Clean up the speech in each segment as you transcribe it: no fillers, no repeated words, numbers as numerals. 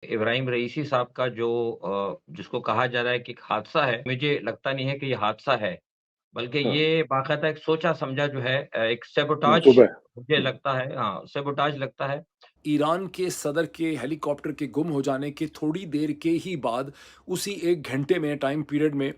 इब्राहिम रईसी साहब का जो जिसको कहा जा रहा है कि एक हादसा है, मुझे लगता नहीं है कि ये हादसा है, बल्कि हाँ। ये बाकायदा एक सोचा-समझा जो है एक सैबोटाज मंसूबा है। मुझे लगता है हाँ, सैबोटाज लगता है। ईरान के सदर के हेलीकॉप्टर के गुम हो जाने के थोड़ी देर के ही बाद उसी 1 घंटे में टाइम पीरियड में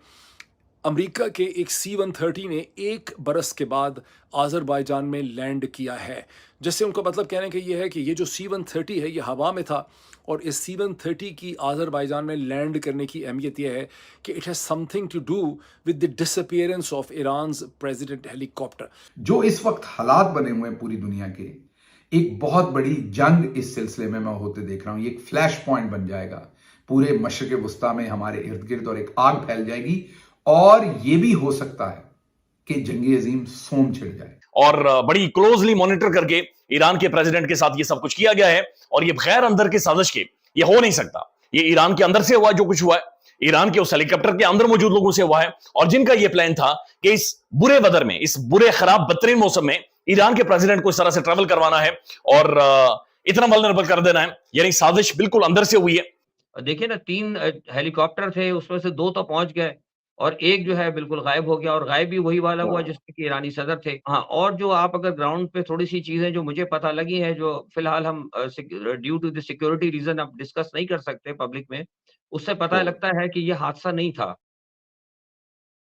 अमेरिका के एक C-130 ने 1 बरस के बाद अज़रबैजान में लैंड किया है। जिससे उनका मतलब कहने का ये है कि ये जो C-130 है ये हवा में था और इस C-130 की अज़रबैजान में लैंड करने की अहमियत ये है कि it has something to do with the disappearance of Iran's president helicopter. जो इस वक्त हालात बने हुए हैं पूरी दुनिया के, एक बहुत बड़ी जंग इस सिलसिले में मैं होते देख रहा हूं। ये एक फ्लैश पॉइंट बन जाएगा पूरे मशरिक़ वस्ता में हमारे इर्द गिर्द, और एक आग फैल जाएगी। और ये भी हो सकता है कि जंग अजीम सोम छिड़ जाए। और बड़ी क्लोजली मॉनिटर करके ईरान के प्रेसिडेंट के साथ ये सब कुछ किया गया है, और ये बगैर अंदर के साजिश के ये हो नहीं सकता। ये ईरान के अंदर से हुआ जो कुछ हुआ है, ईरान के उस हेलीकॉप्टर के अंदर मौजूद लोगों से हुआ है, और जिनका ये प्लान था कि इस बुरे वेदर में, इस बुरे खराब बदतरीन मौसम में ईरान के प्रेसिडेंट को इस तरह से ट्रैवल करवाना है और इतना वल्नरेबल कर देना है, यानी साजिश बिल्कुल अंदर से हुई है। देखिए ना 3 हेलीकॉप्टर थे, उसमें से 2 तो पहुँच गए और 1 जो है बिल्कुल गायब हो गया और गायब भी वही वाला हुआ हाँ। जिसमें कि ईरानी सदर थे। हाँ, और जो आप अगर ग्राउंड पे थोड़ी-सी चीज़ें जो मुझे पता लगी हैं, जो फिलहाल हम due to the security reason अब डिस्कस नहीं कर सकते पब्लिक में, उससे पता हाँ। लगता है कि ये हादसा नहीं था।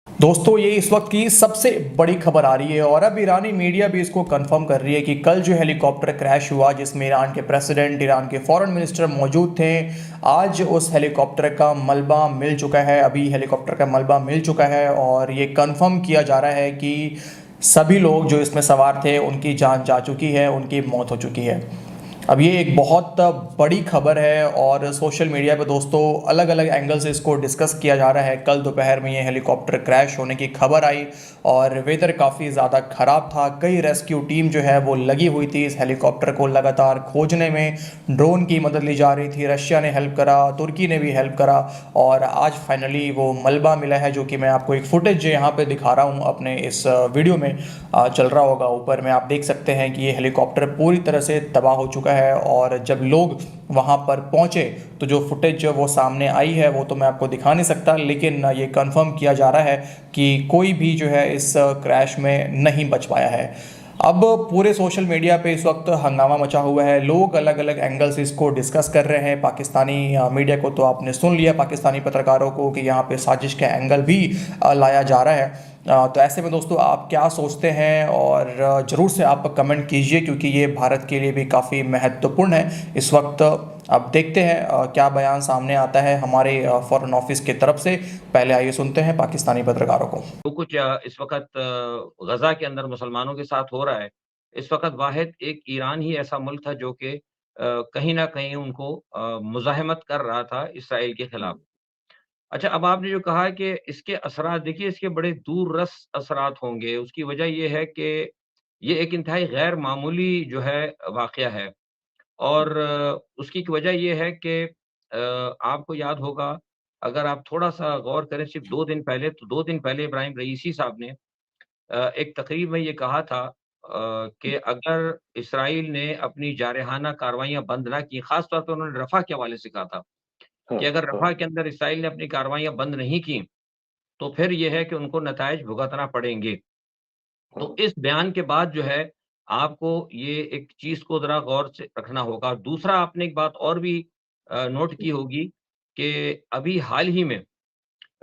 दोस्तों, ये इस वक्त की सबसे बड़ी खबर आ रही है और अब ईरानी मीडिया भी इसको कंफर्म कर रही है कि कल जो हेलीकॉप्टर क्रैश हुआ जिसमें ईरान के प्रेसिडेंट, ईरान के फॉरेन मिनिस्टर मौजूद थे, आज उस हेलीकॉप्टर का मलबा मिल चुका है। अभी हेलीकॉप्टर का मलबा मिल चुका है और ये कंफर्म किया जा रहा है कि सभी लोग जो इसमें सवार थे उनकी जान जा चुकी है, उनकी मौत हो चुकी है। अब ये एक बहुत बड़ी खबर है और सोशल मीडिया पे दोस्तों अलग अलग एंगल से इसको डिस्कस किया जा रहा है। कल दोपहर में ये हेलीकॉप्टर क्रैश होने की खबर आई और वेदर काफ़ी ज़्यादा ख़राब था। कई रेस्क्यू टीम जो है वो लगी हुई थी इस हेलीकॉप्टर को लगातार खोजने में। ड्रोन की मदद ली जा रही थी, रशिया ने हेल्प करा, तुर्की ने भी हेल्प करा और आज फाइनली वो मलबा मिला है, जो कि मैं आपको एक फुटेज यहाँ पे दिखा रहा हूँ अपने इस वीडियो में चल रहा होगा ऊपर में। आप देख सकते हैं कि ये हेलीकॉप्टर पूरी तरह से तबाह हो चुका है और जब लोग वहाँ पर पहुँचे तो जो फुटेज वो सामने आई है वो तो मैं आपको दिखा नहीं सकता, लेकिन ये कंफर्म किया जा रहा है कि कोई भी जो है इस क्रैश में नहीं बच पाया है। अब पूरे सोशल मीडिया पे इस वक्त हंगामा मचा हुआ है, लोग अलग अलग एंगल से इसको डिस्कस कर रहे हैं। पाकिस्तानी मीडिया को तो आपने सुन लिया, पाकिस्तानी पत्रकारों को, कि यहाँ पे साजिश का एंगल भी लाया जा रहा है। तो ऐसे में दोस्तों आप क्या सोचते हैं, और ज़रूर से आप कमेंट कीजिए क्योंकि ये भारत के लिए भी काफ़ी महत्वपूर्ण है इस वक्त। अब देखते हैं क्या बयान सामने आता है हमारे फॉरेन ऑफिस की तरफ से। पहले आइए सुनते हैं पाकिस्तानी पत्रकारों को। जो कुछ इस वक़्त गज़ा के अंदर मुसलमानों के साथ हो रहा है, इस वक़्त वाहिद एक ईरान ही ऐसा मुल्क था जो कि कहीं न कहीं उनको मुज़ाहमत कर रहा था इसराइल के खिलाफ। अच्छा, अब आपने जो कहा कि इसके असरात देखिए, इसके बड़े दूररस असरात होंगे। उसकी वजह ये है कि ये एक इंतहाई गैर मामूली जो है वाक़या है और उसकी एक वजह ये है कि आपको याद होगा, अगर आप थोड़ा-सा गौर करें सिर्फ़ 2 दिन पहले, तो 2 दिन पहले इब्राहिम रईसी साहब ने एक तकरीब में ये कहा था कि अगर इसराइल ने अपनी जारहाना कार्रवाइयाँ बंद ना की, ख़ास तौर पे उन्होंने रफ़ा के हवाले से कहा था हाँ। कि अगर हाँ। रफ़ा के अंदर इसराइल ने अपनी कार्रवाइयाँ बंद नहीं की, तो फिर ये है कि उनको नताइज भुगतना पड़ेंगे। तो हाँ। इस बयान के बाद जो है, आपको ये एक चीज़ को ज़रा गौर से रखना होगा। दूसरा, आपने एक बात और भी नोट की होगी कि अभी हाल ही में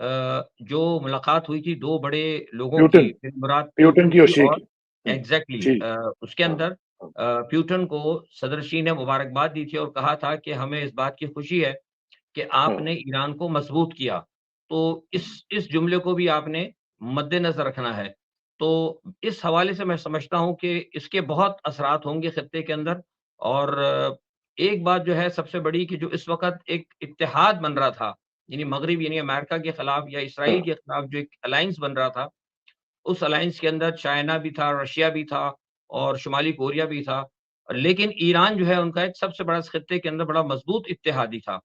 जो मुलाकात हुई थी 2 बड़े लोगों की, प्यूटन। फिलमुराद प्यूटन प्यूटन की और की शी और की। हुँ। एग्ज़ैक्टली जी। उसके हाँ। अंदर हाँ। प्यूटन को सदर शी ने मुबारकबाद दी थी और कहा था कि हमें इस बात की खुशी है कि हाँ। आपने ईरान को मज़बूत किया। तो इस जुमले को भी आपने मद्देनज़र रखना है। तो इस हवाले से मैं समझता हूँ कि इसके बहुत असरात होंगे खित्ते के अंदर और एक बात जो है सबसे बड़ी कि जो इस वक़्त एक इत्तेहाद बन रहा था, यानी मग़रिब यानी अमेरिका के खिलाफ या इसराइल हाँ। के खिलाफ जो एक अलायंस बन रहा था, उस अलायंस के अंदर चाइना भी था, रशिया भी था और शुमाली कोरिया भी था। लेकिन ईरान जो है उनका एक सबसे बड़ा इस खित्ते के अंदर बड़ा मज़बूत इत्तेहादी था।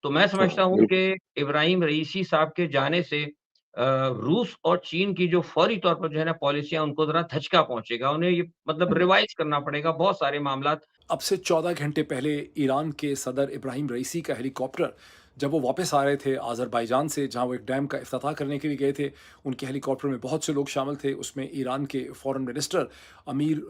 तो मैं हाँ। समझता हूँ बिल्कुल। कि इब्राहिम रईसी साहब के जाने से रूस और चीन की जो फौरी तौर पर जो है ना पॉलिसियाँ उनको ज़रा धचका पहुँचेगा। उन्हें ये मतलब रिवाइज़ करना पड़ेगा बहुत सारे मामलात। अब से 14 घंटे पहले ईरान के सदर इब्राहिम रईसी का हेलीकॉप्टर जब वो वापस आ रहे थे आज़रबाईजान से, जहां वो एक डैम का इफ्तिताह करने के लिए गए थे, उनके हेलीकॉप्टर में बहुत से लोग शामिल थे। उसमें ईरान के फॉरेन मिनिस्टर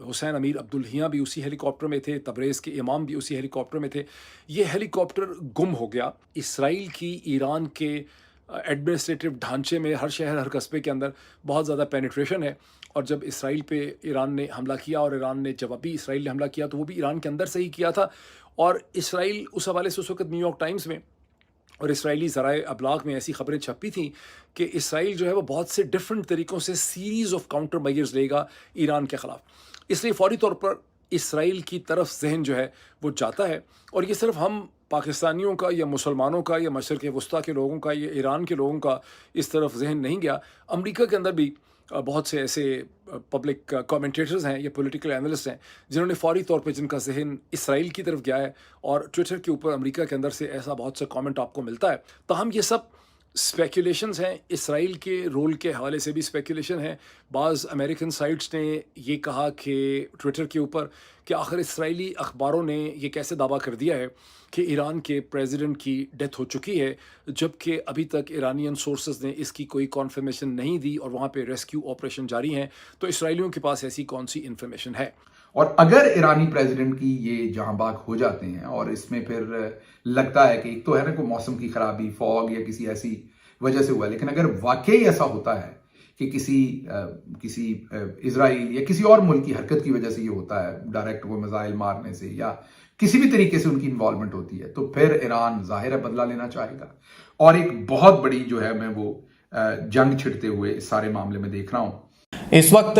हुसैन अमीर अब्दुल्हियां भी उसी हेलीकॉप्टर में थे, तबरेज़ के इमाम भी उसी हेलीकॉप्टर में थे। ये हेलीकॉप्टर गुम हो गया। इसराइल की ईरान के एडमिनिस्ट्रेटिव ढांचे में हर शहर हर कस्बे के अंदर बहुत ज़्यादा पेनिट्रेशन है, और जब इसराइल पे ईरान ने हमला किया और ईरान ने जवाबी इसराइल ने हमला किया तो वो भी ईरान के अंदर से ही किया था। और इसराइल उस हवाले से उस वक्त न्यूयॉर्क टाइम्स में और इसराइली ज़राए अबलाग में ऐसी खबरें छपी थी कि इसराइल जो है वो बहुत से डिफरेंट तरीक़ों से सीरीज़ ऑफ काउंटर मेजर्स लेगा ईरान के ख़िलाफ़। इसलिए फ़ौरी तौर पर इसराइल की तरफ जहन जो है वो जाता है। और ये सिर्फ हम पाकिस्तानियों का या मुसलमानों का या मशरिक़ वस्ता के लोगों का या ईरान के लोगों का इस तरफ जहन नहीं गया। अमेरिका के अंदर भी बहुत से ऐसे पब्लिक कमेंटेटर्स हैं या पॉलिटिकल एनालिस्ट हैं जिन्होंने फ़ौरी तौर पे जिनका जहन इसराइल की तरफ गया है, और ट्विटर के ऊपर अमेरिका के अंदर से ऐसा बहुत सा कमेंट आपको मिलता है। ताहम ये सब स्पेकुलेशंस हैं। इसराइल के रोल के हवाले से भी स्पेकुलेशन है। बाज़ अमेरिकन साइट्स ने ये कहा कि ट्विटर के ऊपर कि आखिर इसराइली अखबारों ने ये कैसे दावा कर दिया है कि ईरान के प्रेसिडेंट की डेथ हो चुकी है, जबकि अभी तक ईरानियन सोर्सेज ने इसकी कोई कॉन्फर्मेशन नहीं दी और वहाँ पे रेस्क्यू ऑपरेशन जारी हैं। तो इसराइलियों के पास ऐसी कौन सी इन्फॉर्मेशन है? और अगर ईरानी प्रेसिडेंट की ये जहां बाग हो जाते हैं और इसमें फिर लगता है कि एक तो है ना कोई मौसम की खराबी, फॉग या किसी ऐसी वजह से हुआ, लेकिन अगर वाकई ऐसा होता है कि किसी इजराइल या किसी और मुल्क की हरकत की वजह से ये होता है, डायरेक्ट कोई मिसाइल मारने से या किसी भी तरीके से उनकी इन्वॉल्वमेंट होती है, तो फिर ईरान जाहिर है बदला लेना चाहेगा। और एक बहुत बड़ी जो है मैं वो जंग छिड़ते हुए इस सारे मामले में देख रहा हूं। इस वक्त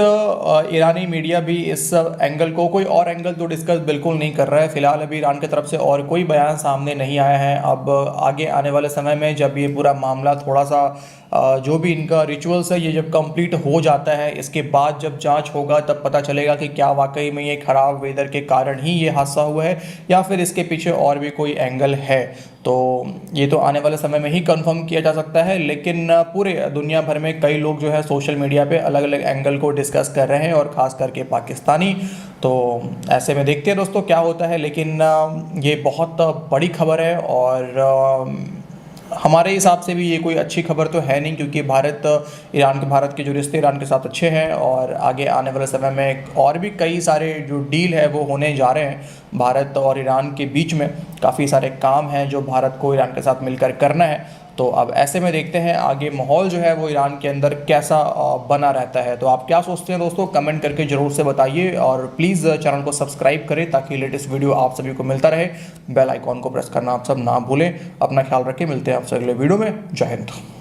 ईरानी मीडिया भी इस एंगल को, कोई और एंगल तो डिस्कस बिल्कुल नहीं कर रहा है। फिलहाल अभी ईरान की तरफ से और कोई बयान सामने नहीं आया है। अब आगे आने वाले समय में जब ये पूरा मामला थोड़ा सा जो भी इनका रिचुअल्स है ये जब कंप्लीट हो जाता है, इसके बाद जब जांच होगा तब पता चलेगा कि क्या वाकई में ये ख़राब वेदर के कारण ही ये हादसा हुआ है या फिर इसके पीछे और भी कोई एंगल है। तो ये तो आने वाले समय में ही कंफर्म किया जा सकता है। लेकिन पूरे दुनिया भर में कई लोग जो है सोशल मीडिया पे अलग अलग एंगल को डिस्कस कर रहे हैं, और ख़ास करके पाकिस्तानी। तो ऐसे में देखते हैं दोस्तों क्या होता है। लेकिन ये बहुत बड़ी खबर है, और हमारे हिसाब से भी ये कोई अच्छी खबर तो है नहीं, क्योंकि भारत के जो रिश्ते ईरान के साथ अच्छे हैं, और आगे आने वाले समय में और भी कई सारे जो डील है वो होने जा रहे हैं भारत और ईरान के बीच में। काफ़ी सारे काम हैं जो भारत को ईरान के साथ मिलकर करना है। तो अब ऐसे में देखते हैं आगे माहौल जो है वो ईरान के अंदर कैसा बना रहता है। तो आप क्या सोचते हैं दोस्तों, कमेंट करके ज़रूर से बताइए, और प्लीज़ चैनल को सब्सक्राइब करें ताकि लेटेस्ट वीडियो आप सभी को मिलता रहे। बेल आइकॉन को प्रेस करना आप सब ना भूलें। अपना ख्याल रखें, मिलते हैं आपसे अगले वीडियो में। जय हिंद।